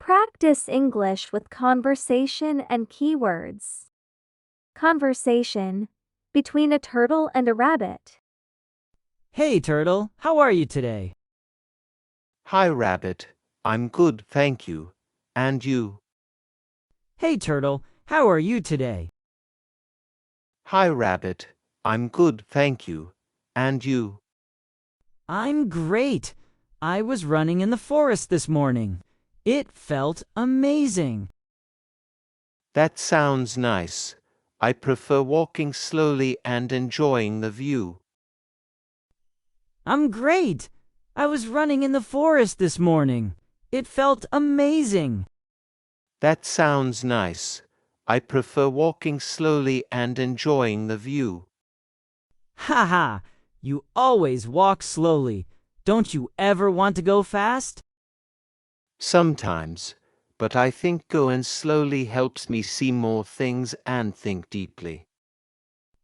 Practice English with conversation and keywords. Conversation between a turtle and a rabbit. Hey, Turtle, how are you today? Hi, Rabbit. I'm good, thank you. And you? Hey, Turtle, how are you today? Hi, Rabbit. I'm good, thank you. And you? I'm great. I was running in the forest this morning. It felt amazing. That sounds nice. I prefer walking slowly and enjoying the view. I'm great. I was running in the forest this morning. It felt amazing. That sounds nice. I prefer walking slowly and enjoying the view. Ha ha! You always walk slowly. Don't you ever want to go fast? Sometimes, but I think going slowly helps me see more things and think deeply.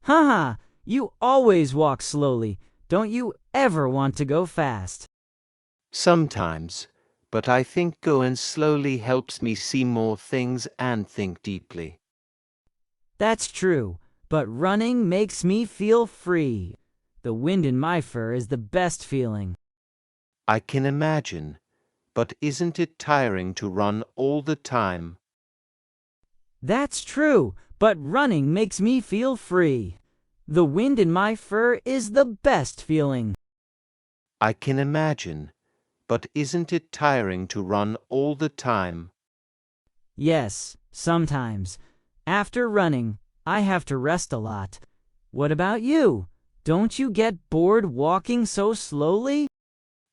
Ha ha! You always walk slowly. Don't you ever want to go fast? Sometimes, but I think going slowly helps me see more things and think deeply. That's true, but running makes me feel free. The wind in my fur is the best feeling. I can imagine, but isn't it tiring to run all the time? That's true, but running makes me feel free. The wind in my fur is the best feeling. I can imagine, but isn't it tiring to run all the time? Yes, sometimes. After running, I have to rest a lot. What about you? Don't you get bored walking so slowly?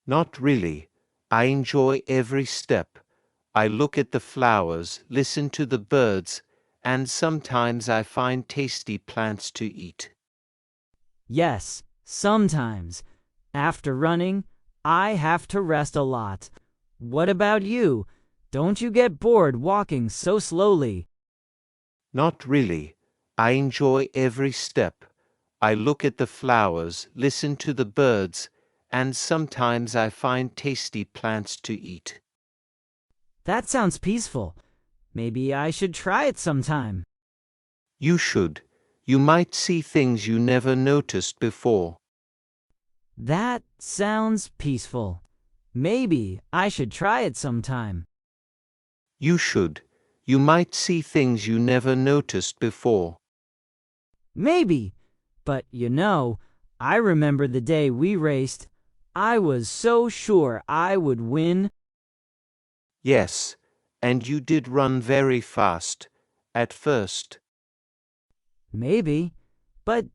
Not really. I enjoy every step. I look at the flowers, listen to the birds, and sometimes I find tasty plants to eat. Yes, sometimes. After running, I have to rest a lot. What about you? Don't you get bored walking so slowly? Not really. I enjoy every step. I look at the flowers, listen to the birds, and sometimes I find tasty plants to eat. That sounds peaceful. Maybe I should try it sometime. You should. You might see things you never noticed before. That sounds peaceful. Maybe I should try it sometime. You should. You might see things you never noticed before. Maybe. But I remember the day we raced. I was so sure I would win. Yes, and you did run very fast, at first. Maybe. But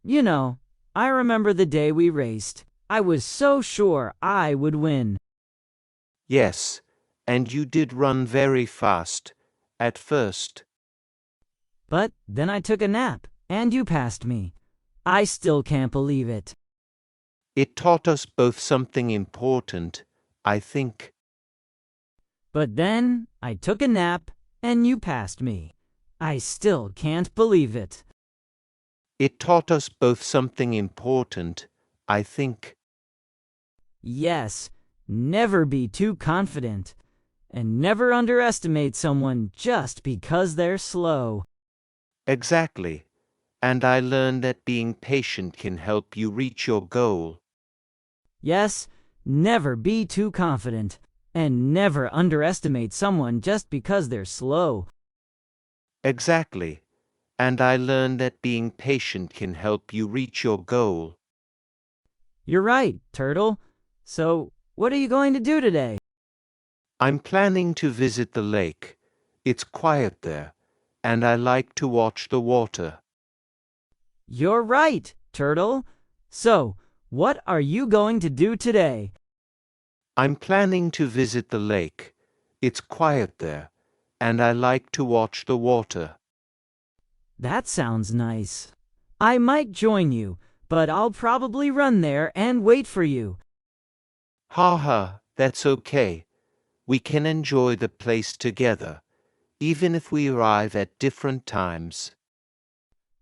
I remember the day we raced. I was so sure I would win. Yes, and you did run very fast, at first. But then I took a nap, and you passed me. I still can't believe it. It taught us both something important, I think. But then I took a nap, and you passed me. I still can't believe it. It taught us both something important, I think. Yes, never be too confident, and never underestimate someone just because they're slow. Exactly. And I learned that being patient can help you reach your goal. Yes, never be too confident, and never underestimate someone just because they're slow. Exactly. And I learned that being patient can help you reach your goal. You're right, Turtle. So, what are you going to do today? I'm planning to visit the lake. It's quiet there, and I like to watch the water. You're right, Turtle. So, what are you going to do today? I'm planning to visit the lake. It's quiet there, and I like to watch the water. That sounds nice. I might join you, but I'll probably run there and wait for you. Ha ha, that's okay. We can enjoy the place together, even if we arrive at different times.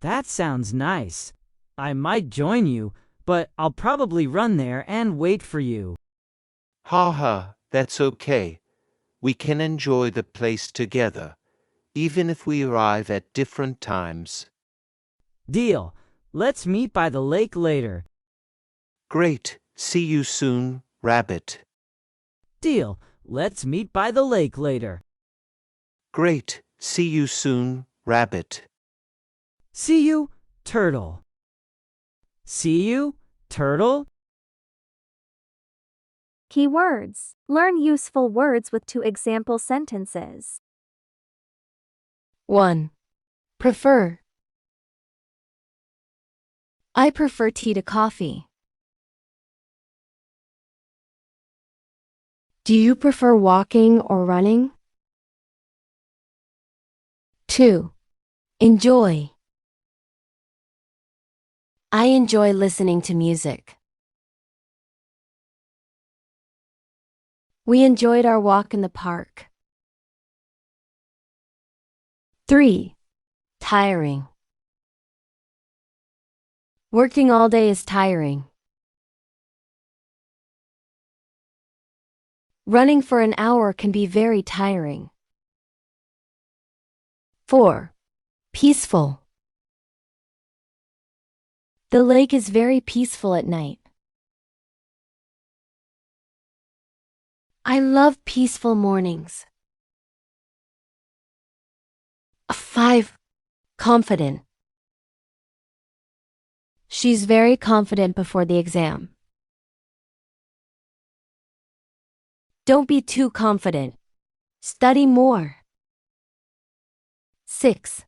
That sounds nice. I might join you, but I'll probably run there and wait for you. Ha ha, that's okay. We can enjoy the place together, even if we arrive at different times. Deal. Let's meet by the lake later. Great. See you soon, Rabbit. Deal. Let's meet by the lake later. Great. See you soon, Rabbit. See you, Turtle. See you, Turtle. Keywords. Learn useful words with 2 example sentences. 1. Prefer. I prefer tea to coffee. Do you prefer walking or running? 2. Enjoy. I enjoy listening to music. We enjoyed our walk in the park. 3. Tiring. Working all day is tiring. Running for an hour can be very tiring. 4. Peaceful. The lake is very peaceful at night. I love peaceful mornings. 5. Confident. She's very confident before the exam. Don't be too confident. Study more. 6.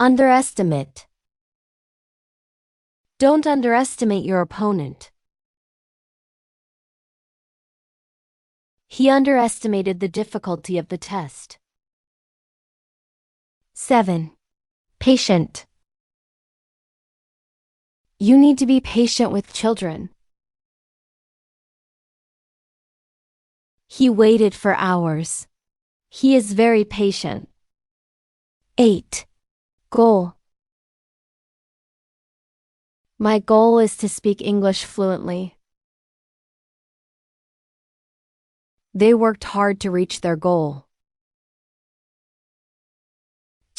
Underestimate. Don't underestimate your opponent. He underestimated the difficulty of the test. 7. Patient. You need to be patient with children. He waited for hours. He is very patient. 8. Goal. My goal is to speak English fluently. They worked hard to reach their goal.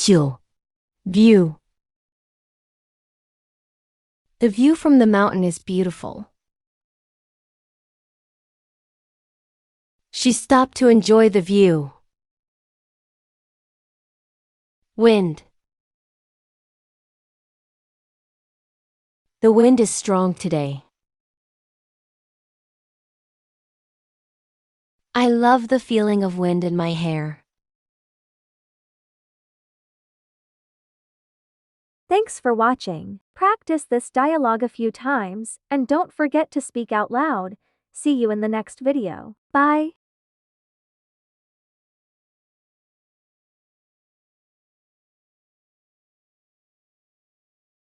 9. View. The view from the mountain is beautiful. She stopped to enjoy the view. Wind. The wind is strong today. I love the feeling of wind in my hair. Thanks for watching. Practice this dialogue a few times, and don't forget to speak out loud. See you in the next video. Bye.